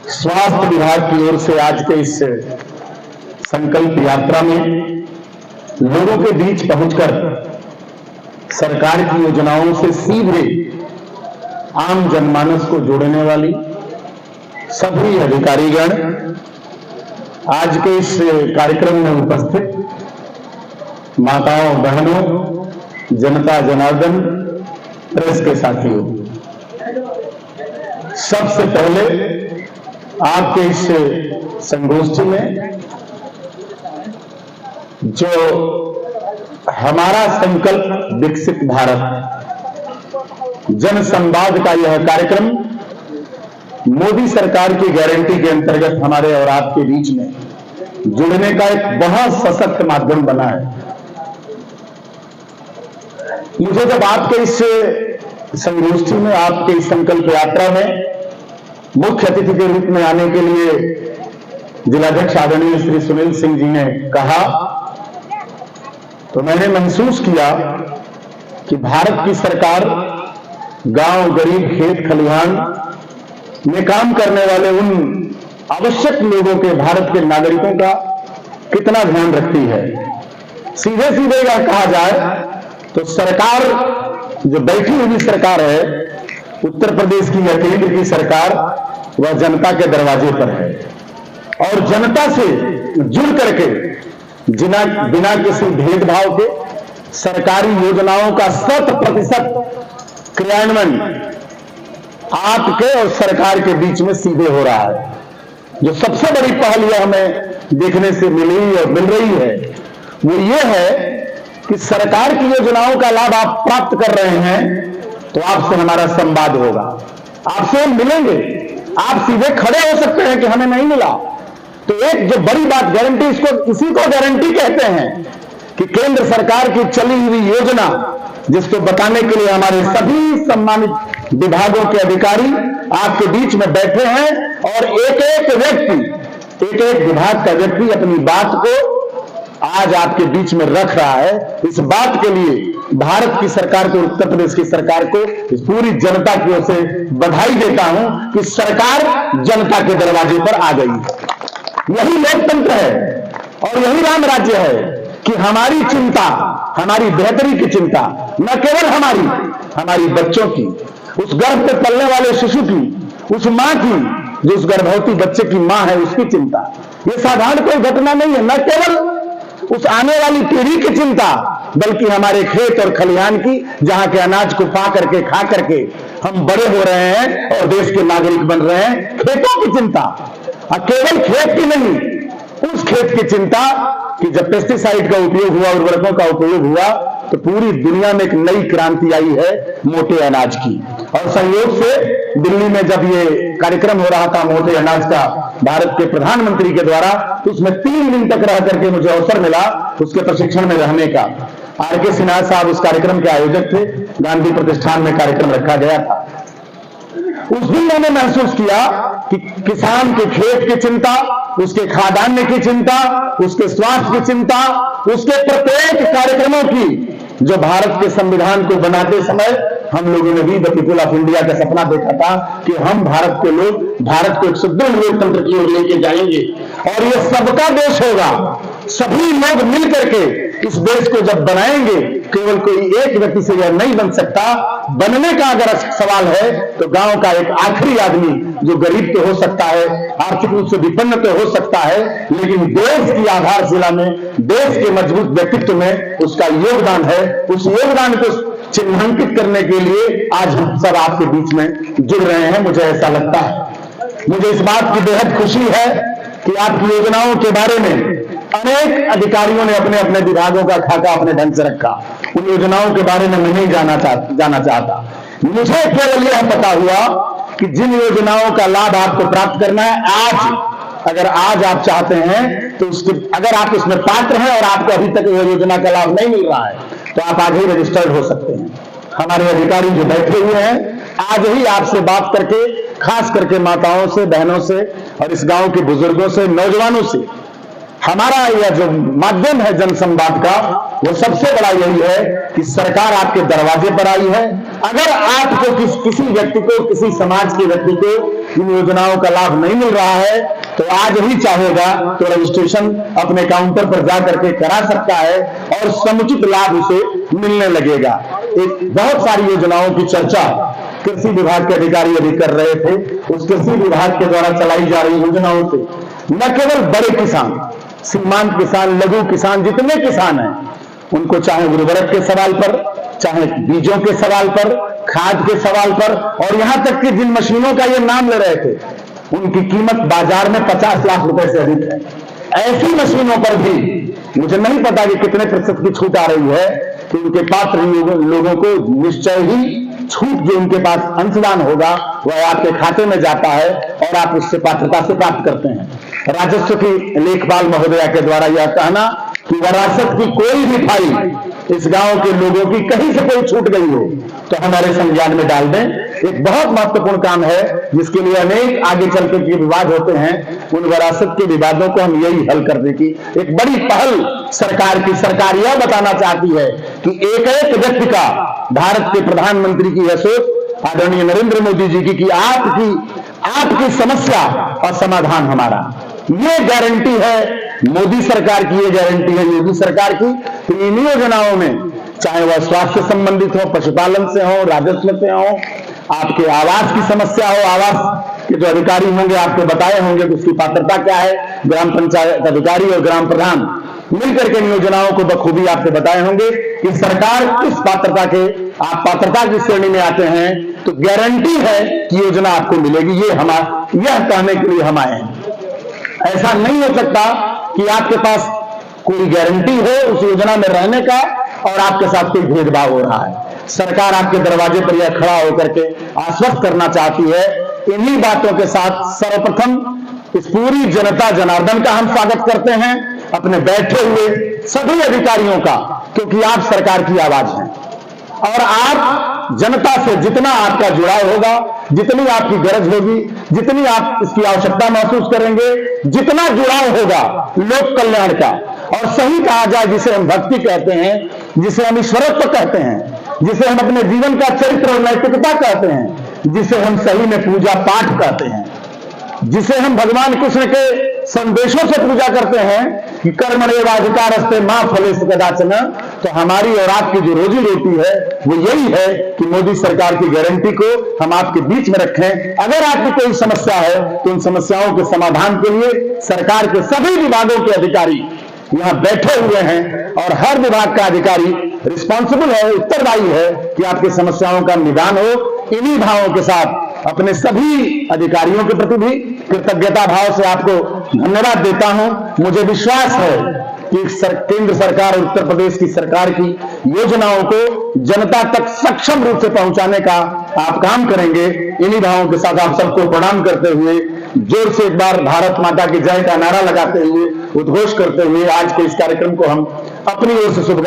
स्वास्थ्य विभाग की ओर से आज के इस संकल्प यात्रा में लोगों के बीच पहुंचकर सरकार की योजनाओं से सीधे आम जनमानस को जोड़ने वाली सभी अधिकारीगण आज के इस कार्यक्रम में उपस्थित माताओं बहनों, जनता जनार्दन, प्रेस के साथियों, सबसे पहले आपके इस संगोष्ठी में जो हमारा संकल्प विकसित भारत जन संवाद का यह कार्यक्रम मोदी सरकार की गारंटी के अंतर्गत हमारे और आपके बीच में जुड़ने का एक बहुत सशक्त माध्यम बना है। मुझे जब आपके इस संगोष्ठी में, आपके इस संकल्प यात्रा में मुख्य अतिथि के रूप में आने के लिए जिलाध्यक्ष आदरणीय श्री सुनील सिंह जी ने कहा, तो मैंने महसूस किया कि भारत की सरकार गांव, गरीब, खेत खलिहान में काम करने वाले उन आवश्यक लोगों के, भारत के नागरिकों का कितना ध्यान रखती है। सीधे सीधे यह कहा जाए तो सरकार जो बैठी हुई सरकार है, उत्तर प्रदेश की या केंद्र की सरकार, वह जनता के दरवाजे पर है और जनता से जुड़ करके बिना किसी भेदभाव के सरकारी योजनाओं का 100% क्रियान्वयन आपके और सरकार के बीच में सीधे हो रहा है। जो सबसे बड़ी पहल यह हमें देखने से मिली और मिल रही है वो ये है कि सरकार की योजनाओं का लाभ आप प्राप्त कर रहे हैं तो आपसे हमारा संवाद होगा, आपसे हम मिलेंगे, आप सीधे खड़े हो सकते हैं कि हमें नहीं मिला। तो एक जो बड़ी बात गारंटी, इसी को गारंटी कहते हैं कि केंद्र सरकार की चली हुई योजना, जिसको बताने के लिए हमारे सभी सम्मानित विभागों के अधिकारी आपके बीच में बैठे हैं और एक एक विभाग का व्यक्ति अपनी बात को आज आपके बीच में रख रहा है। इस बात के लिए भारत की सरकार को, उत्तर प्रदेश की सरकार को, इस पूरी जनता की ओर से बधाई देता हूं कि सरकार जनता के दरवाजे पर आ गई है। यही लोकतंत्र है और यही राम राज्य है कि हमारी चिंता, हमारी बेहतरी की चिंता, न केवल हमारी बच्चों की, उस गर्भ में पलने वाले शिशु की, उस मां की जो उस गर्भवती बच्चे की मां है, उसकी चिंता। ये साधारण कोई घटना नहीं है, न केवल उस आने वाली पीढ़ी की चिंता, बल्कि हमारे खेत और खलिहान की, जहां के अनाज को पा करके, खा करके हम बड़े हो रहे हैं और देश के नागरिक बन रहे हैं। खेतों की चिंता, केवल खेत की नहीं, उस खेत की चिंता कि जब पेस्टिसाइड का उपयोग हुआ, उर्वरकों का उपयोग हुआ, तो पूरी दुनिया में एक नई क्रांति आई है मोटे अनाज की। और संयोग से दिल्ली में जब ये कार्यक्रम हो रहा था मोटे अनाज का भारत के प्रधानमंत्री के द्वारा, तो उसमें 3 दिन तक रह करके मुझे अवसर मिला उसके प्रशिक्षण में रहने का। आर.के. सिन्हा साहब उस कार्यक्रम के आयोजक थे, गांधी प्रतिष्ठान में कार्यक्रम रखा गया था। उस दिन मैंने महसूस किया कि किसान के खेत की चिंता, उसके खाद्यान्न की चिंता, उसके स्वास्थ्य की चिंता, उसके प्रत्येक कार्यक्रमों की, जो भारत के संविधान को बनाते समय हम लोगों ने भी द पीपुल ऑफ इंडिया का सपना देखा था कि हम भारत के लोग भारत को एक सुदृढ़ लोकतंत्र की ओर लेके जाएंगे और ये सबका देश होगा। सभी लोग मिल करके इस देश को जब बनाएंगे, केवल कोई एक व्यक्ति से यह नहीं बन सकता। बनने का अगर सवाल है तो गांव का एक आखिरी आदमी जो गरीब तो हो सकता है, आर्थिक रूप से विपन्न तो हो सकता है, लेकिन देश की आधारशिला में, देश के मजबूत व्यक्तित्व में उसका योगदान है। उस योगदान को चिन्हांकित करने के लिए आज हम सब आपके बीच में जुड़ रहे हैं। मुझे ऐसा लगता है, मुझे इस बात की बेहद खुशी है कि आपकी योजनाओं के बारे में अनेक अधिकारियों ने अपने अपने विभागों का खाका अपने ढंग से रखा। उन योजनाओं के बारे में मैं नहीं जाना चाहता। मुझे केवल यह पता हुआ कि जिन योजनाओं का लाभ आपको प्राप्त करना है, अगर आज आप चाहते हैं तो अगर आप उसमें पात्र हैं और आपको अभी तक यह योजना का लाभ नहीं मिल रहा है तो आप आज ही रजिस्टर्ड हो सकते हैं। हमारे अधिकारी जो बैठे हुए हैं आज ही आपसे बात करके, खास करके माताओं से, बहनों से और इस गांव के बुजुर्गों से, नौजवानों से हमारा यह जो माध्यम है जनसंवाद का, वो सबसे बड़ा यही है कि सरकार आपके दरवाजे पर आई है। अगर आपको किसी व्यक्ति को, किसी समाज के व्यक्ति को इन योजनाओं का लाभ नहीं मिल रहा है, तो आज ही चाहेगा तो रजिस्ट्रेशन अपने काउंटर पर जा करके करा सकता है और समुचित लाभ उसे मिलने लगेगा। एक बहुत सारी योजनाओं की चर्चा कृषि विभाग के अधिकारी अभी कर रहे थे। उस कृषि विभाग के द्वारा चलाई जा रही योजनाओं से न केवल बड़े किसान, सीमांत किसान, लघु किसान, जितने किसान हैं, उनको चाहे उर्वरक के सवाल पर, चाहे बीजों के सवाल पर, खाद के सवाल पर, और यहां तक कि जिन मशीनों का ये नाम ले रहे थे, उनकी कीमत बाजार में 50 लाख रुपए से अधिक है। ऐसी मशीनों पर भी मुझे नहीं पता कि कितने प्रतिशत की छूट आ रही है, कि उनके पात्र लोगों को निश्चय ही छूट जो उनके पास अंशदान होगा वह आपके खाते में जाता है और आप उससे पात्रता से प्राप्त करते हैं। राजस्व की लेखपाल महोदया के द्वारा यह कहना कि विरासत की कोई भी फाइल इस गांव के लोगों की कहीं से कोई छूट गई हो तो हमारे संज्ञान में डाल दें, एक बहुत महत्वपूर्ण काम है जिसके लिए अनेक आगे चल के विवाद होते हैं। उन विरासत के विवादों को हम यही हल करने की एक बड़ी पहल सरकार यह बताना चाहती है कि एक एक व्यक्ति का, भारत के प्रधानमंत्री की यह सोच आदरणीय नरेंद्र मोदी जी की कि आपकी समस्या और समाधान हमारा, ये गारंटी है मोदी सरकार की, ये गारंटी है योगी सरकार की। तो इन योजनाओं में चाहे वह स्वास्थ्य संबंधित हो, पशुपालन से हो, राजस्व से हो, आपके आवास की समस्या हो, आवास के जो अधिकारी होंगे आपको बताए होंगे कि उसकी पात्रता क्या है, ग्राम पंचायत अधिकारी और ग्राम प्रधान मिलकर के इन योजनाओं को बखूबी आपको बताए होंगे कि सरकार किस पात्रता के, आप पात्रता की श्रेणी में आते हैं तो गारंटी है कि योजना आपको मिलेगी। यह कहने के लिए हम आए हैं। ऐसा नहीं हो सकता कि आपके पास कोई गारंटी हो उस योजना में रहने का और आपके साथ कोई भेदभाव हो रहा है। सरकार आपके दरवाजे पर यह खड़ा होकर के आश्वस्त करना चाहती है। इन्हीं बातों के साथ सर्वप्रथम इस पूरी जनता जनार्दन का हम स्वागत करते हैं, अपने बैठे हुए सभी अधिकारियों का, क्योंकि आप सरकार की आवाज हैं और आप जनता से जितना आपका जुड़ाव होगा, जितनी आपकी गरज होगी, जितनी आप इसकी आवश्यकता महसूस करेंगे, जितना जुड़ाव होगा लोक कल्याण का, और सही कहा जाए जिसे हम भक्ति कहते हैं, जिसे हम ईश्वरत्व कहते हैं, जिसे हम अपने जीवन का चरित्र और नैतिकता कहते हैं, जिसे हम सही में पूजा पाठ कहते हैं, जिसे हम भगवान कृष्ण के संदेशों से पूजा करते हैं कि कर्मण्येवाधिकारस्ते मा फलेषु कदाचन। तो हमारी और आपकी जो रोजी रोटी है वो यही है कि मोदी सरकार की गारंटी को हम आपके बीच में रखें। अगर आपकी कोई समस्या है तो उन समस्याओं के समाधान के लिए सरकार के सभी विभागों के अधिकारी यहां बैठे हुए हैं और हर विभाग का अधिकारी रिस्पॉन्सिबल है, उत्तरदायी है कि आपकी समस्याओं का निदान हो। इन्हीं भावों के साथ अपने सभी अधिकारियों के प्रति भी कृतज्ञता भाव से आपको धन्यवाद देता हूं। मुझे विश्वास है कि केंद्र सरकार और उत्तर प्रदेश की सरकार की योजनाओं को जनता तक सक्षम रूप से पहुंचाने का आप काम करेंगे। इन्हीं भावों के साथ आप सबको प्रणाम करते हुए जोर से एक बार भारत माता की जय का नारा लगाते हुए, उद्घोष करते हुए आज के इस कार्यक्रम को हम अपनी ओर से शुभ